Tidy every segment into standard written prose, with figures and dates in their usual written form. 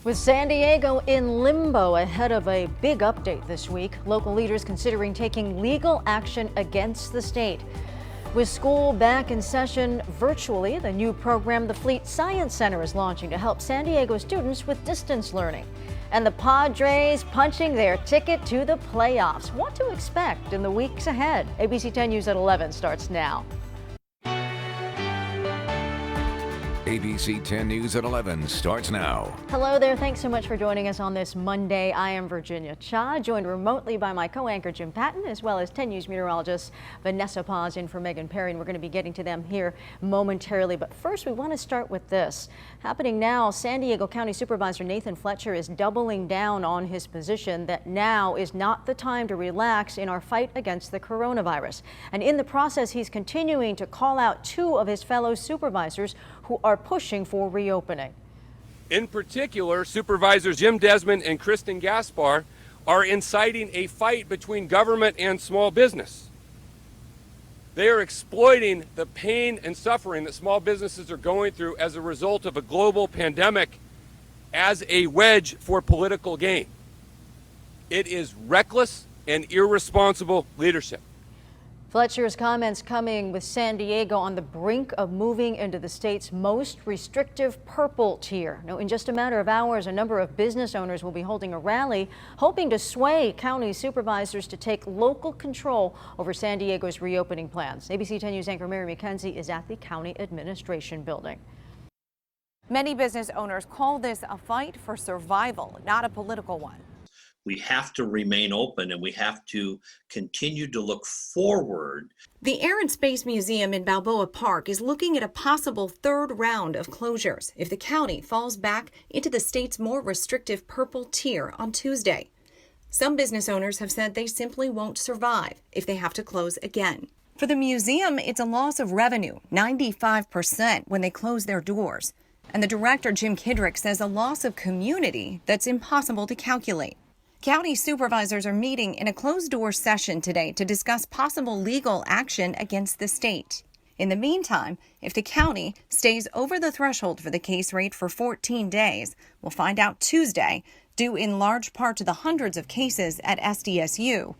With San Diego in limbo ahead of a big update this week, local leaders considering taking legal action against the state. With school back in session virtually, the new program the Fleet Science Center is launching to help San Diego students with distance learning. And the Padres punching their ticket to the playoffs. What to expect in the weeks ahead? ABC 10 News at 11 starts now. ABC 10 News at 11 starts now. Hello there. Thanks so much for joining us on this Monday. I am Virginia Cha, joined remotely by my co-anchor Jim Patton, as well as 10 News meteorologist Vanessa Paz in for Megan Perry. And we're going to be getting to them here momentarily. But first, we want to start with this. Happening now, San Diego County Supervisor Nathan Fletcher is doubling down on his position that now is not the time to relax in our fight against the coronavirus. And in the process, he's continuing to call out two of his fellow supervisors who are pushing for reopening. In particular, Supervisors Jim Desmond and Kristen Gaspar are inciting a fight between government and small business. They are exploiting the pain and suffering that small businesses are going through as a result of a global pandemic as a wedge for political gain. It is reckless and irresponsible leadership. Fletcher's comments coming with San Diego on the brink of moving into the state's most restrictive purple tier. Now, in just a matter of hours, a number of business owners will be holding a rally hoping to sway county supervisors to take local control over San Diego's reopening plans. ABC 10 News anchor Mary McKenzie is at the county administration building. Many business owners call this a fight for survival, not a political one. We have to remain open and we have to continue to look forward. The Air and Space Museum in Balboa Park is looking at a possible third round of closures if the county falls back into the state's more restrictive purple tier on Tuesday. Some business owners have said they simply won't survive if they have to close again. For the museum, it's a loss of revenue, 95% when they close their doors. And the director, Jim Kidrick, says a loss of community that's impossible to calculate. County supervisors are meeting in a closed-door session today to discuss possible legal action against the state. In the meantime, if the county stays over the threshold for the case rate for 14 days, we'll find out Tuesday, due in large part to the hundreds of cases at SDSU.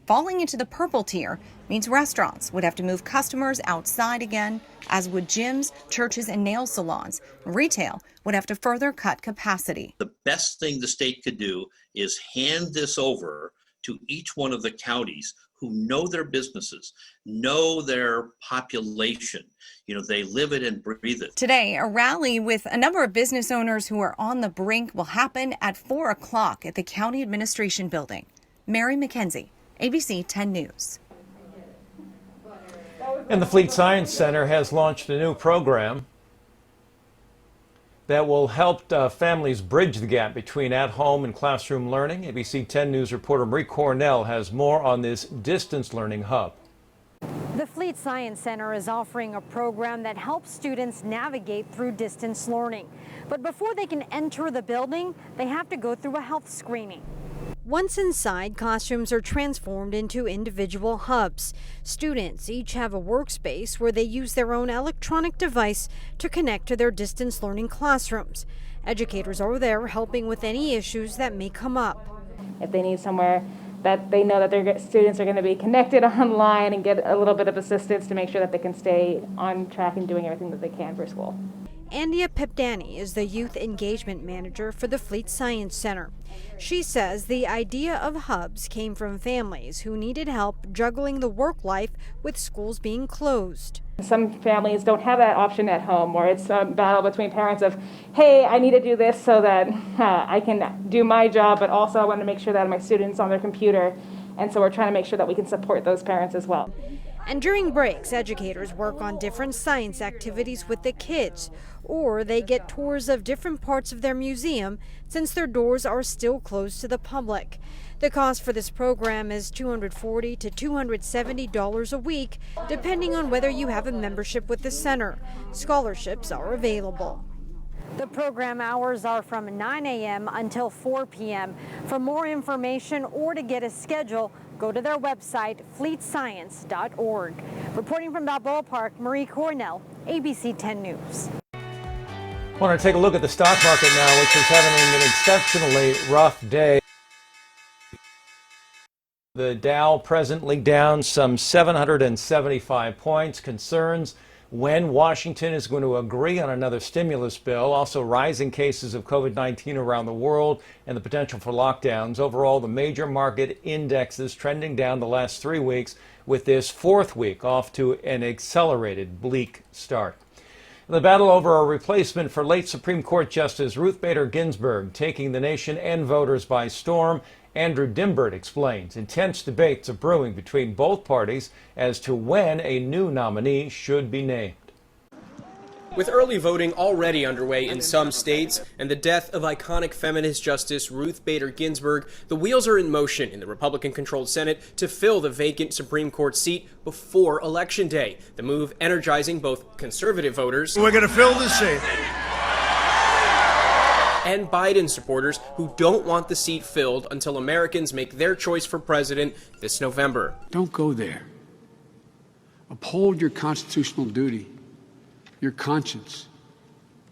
Falling into the purple tier means restaurants would have to move customers outside again, as would gyms, churches, and nail salons. Retail would have to further cut capacity. The best thing the state could do is hand this over to each one of the counties who know their businesses, know their population. You know, they live it and breathe it. Today, a rally with a number of business owners who are on the brink will happen at 4 o'clock at the county administration building. Mary McKenzie, ABC 10 News. And the Fleet Science Center has launched a new program that will help families bridge the gap between at-home and classroom learning. ABC 10 News reporter Marie Cornell has more on this distance learning hub. The Fleet Science Center is offering a program that helps students navigate through distance learning. But before they can enter the building, they have to go through a health screening. Once inside, classrooms are transformed into individual hubs. Students each have a workspace where they use their own electronic device to connect to their distance learning classrooms. Educators are there helping with any issues that may come up. If they need somewhere that they know that their students are going to be connected online and get a little bit of assistance to make sure that they can stay on track and doing everything that they can for school. Andrea Pipdani is the Youth Engagement Manager for the Fleet Science Center. She says the idea of hubs came from families who needed help juggling the work life with schools being closed. Some families don't have that option at home, or it's a battle between parents of, hey, I need to do this so that I can do my job, but also I want to make sure that my students on their computer. And so we're trying to make sure that we can support those parents as well. And during breaks, educators work on different science activities with the kids, or they get tours of different parts of their museum since their doors are still closed to the public. The cost for this program is $240 to $270 a week, depending on whether you have a membership with the center. Scholarships are available. The program hours are from 9 a.m. until 4 p.m. For more information or to get a schedule, go to their website, fleetscience.org. Reporting from Balboa Park, Marie Cornell, ABC 10 News. Want to take a look at the stock market now, which is having an exceptionally rough day. The Dow presently down some 775 points. Concerns when Washington is going to agree on another stimulus bill. Also rising cases of COVID-19 around the world and the potential for lockdowns. Overall, the major market indexes trending down the last 3 weeks, with this fourth week off to an accelerated bleak start. The battle over a replacement for late Supreme Court Justice Ruth Bader Ginsburg taking the nation and voters by storm. Andrew Dimbert explains intense debates are brewing between both parties as to when a new nominee should be named. With early voting already underway in some states and the death of iconic feminist Justice Ruth Bader Ginsburg, the wheels are in motion in the Republican-controlled Senate to fill the vacant Supreme Court seat before Election Day. The move energizing both conservative voters. We're going to fill the seat. And Biden supporters who don't want the seat filled until Americans make their choice for president this November. Don't go there. Uphold your constitutional duty, your conscience.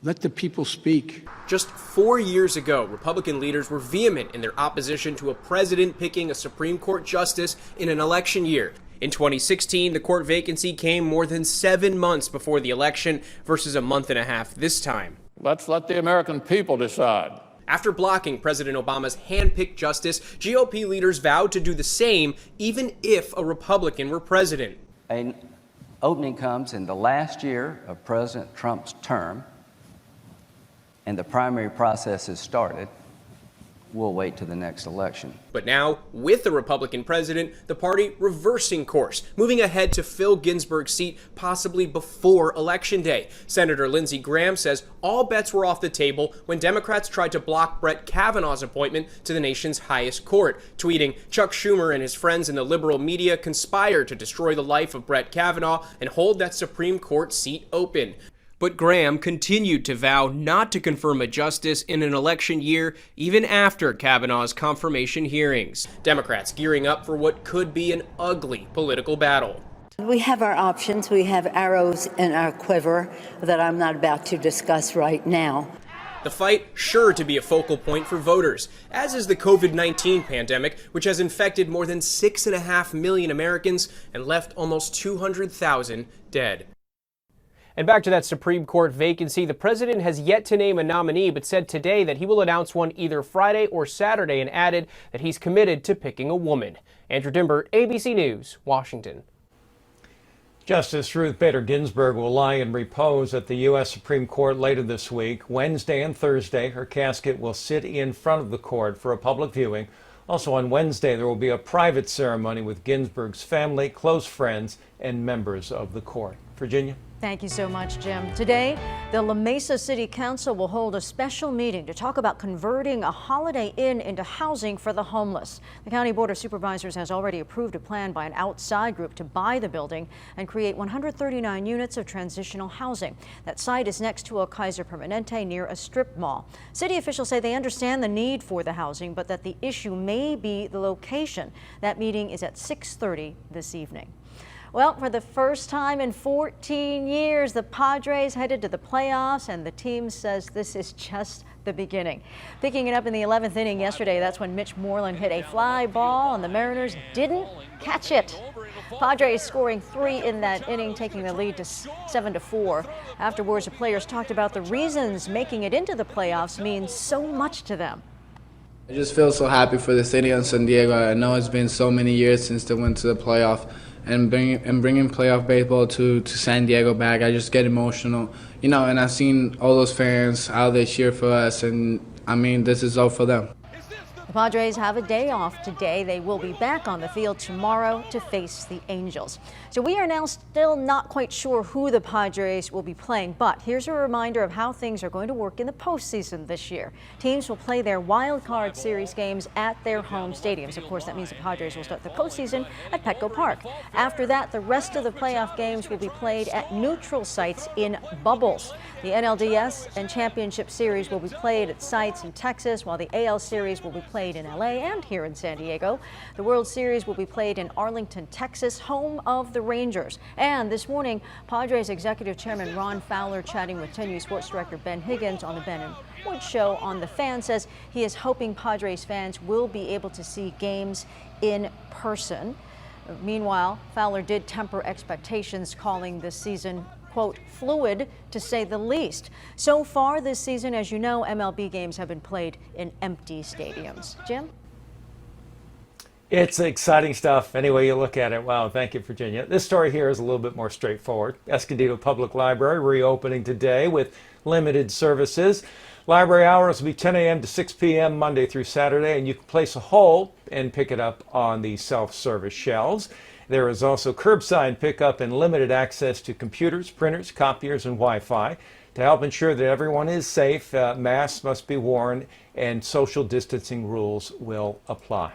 Let the people speak. Just 4 years ago, Republican leaders were vehement in their opposition to a president picking a Supreme Court justice in an election year. In 2016, the court vacancy came more than 7 months before the election versus a month and a half this time. Let's let the American people decide. After blocking President Obama's hand-picked justice, GOP leaders vowed to do the same even if a Republican were president. An opening comes in the last year of President Trump's term, and the primary process has started. We'll wait to the next election. But now, with the Republican president, the party reversing course, moving ahead to fill Ginsburg's seat possibly before Election Day. Senator Lindsey Graham says all bets were off the table when Democrats tried to block Brett Kavanaugh's appointment to the nation's highest court, tweeting, "Chuck Schumer and his friends in the liberal media conspired to destroy the life of Brett Kavanaugh and hold that Supreme Court seat open." But Graham continued to vow not to confirm a justice in an election year, even after Kavanaugh's confirmation hearings. Democrats gearing up for what could be an ugly political battle. We have our options. We have arrows in our quiver that I'm not about to discuss right now. The fight sure to be a focal point for voters, as is the COVID-19 pandemic, which has infected more than 6.5 million Americans and left almost 200,000 dead. And back to that Supreme Court vacancy, the president has yet to name a nominee, but said today that he will announce one either Friday or Saturday, and added that he's committed to picking a woman. Andrew Dimbert, ABC News, Washington. Justice Ruth Bader Ginsburg will lie in repose at the U.S. Supreme Court later this week. Wednesday and Thursday, her casket will sit in front of the court for a public viewing. Also on Wednesday, there will be a private ceremony with Ginsburg's family, close friends, and members of the court. Virginia? Thank you so much, Jim. Today, the La Mesa City Council will hold a special meeting to talk about converting a Holiday Inn into housing for the homeless. The County Board of Supervisors has already approved a plan by an outside group to buy the building and create 139 units of transitional housing. That site is next to a Kaiser Permanente near a strip mall. City officials say they understand the need for the housing, but that the issue may be the location. That meeting is at 6:30 this evening. Well, for the first time in 14 years, the Padres headed to the playoffs, and the team says this is just the beginning. Picking it up in the 11th inning yesterday, that's when Mitch Moreland hit a fly ball, and the Mariners didn't catch it. Padres scoring 3 in that inning, taking the lead to 7-4. Afterwards, the players talked about the reasons making it into the playoffs means so much to them. I just feel so happy for the city of San Diego. I know it's been so many years since they went to the playoff. And bringing playoff baseball to San Diego back, I just get emotional, you know. And I've seen all those fans out there cheer for us, and I mean, this is all for them. The Padres have a day off today. They will be back on the field tomorrow to face the Angels. So we are now still not quite sure who the Padres will be playing, but here's a reminder of how things are going to work in the postseason this year. Teams will play their wild card series games at their home stadiums. Of course, that means the Padres will start the postseason at Petco Park. After that, the rest of the playoff games will be played at neutral sites in bubbles. The NLDS and Championship Series will be played at sites in Texas, while the AL Series will be played played in LA and here in San Diego. The World Series will be played in Arlington, Texas, home of the Rangers. And this morning, Padres Executive Chairman Ron Fowler chatting with 10 News Sports Director Ben Higgins on the Ben and Wood Show on the Fan says he is hoping Padres fans will be able to see games in person. Meanwhile, Fowler did temper expectations, calling this season, quote, fluid to say the least. So far this season, as you know, MLB games have been played in empty stadiums. Jim? It's exciting stuff any way you look at it. Wow, thank you, Virginia. This story here is a little bit more straightforward. Escondido Public Library reopening today with limited services. Library hours will be 10 a.m. to 6 p.m. Monday through Saturday, and you can place a hold and pick it up on the self-service shelves. There is also curbside pickup and limited access to computers, printers, copiers, and Wi-Fi. To help ensure that everyone is safe, masks must be worn and social distancing rules will apply.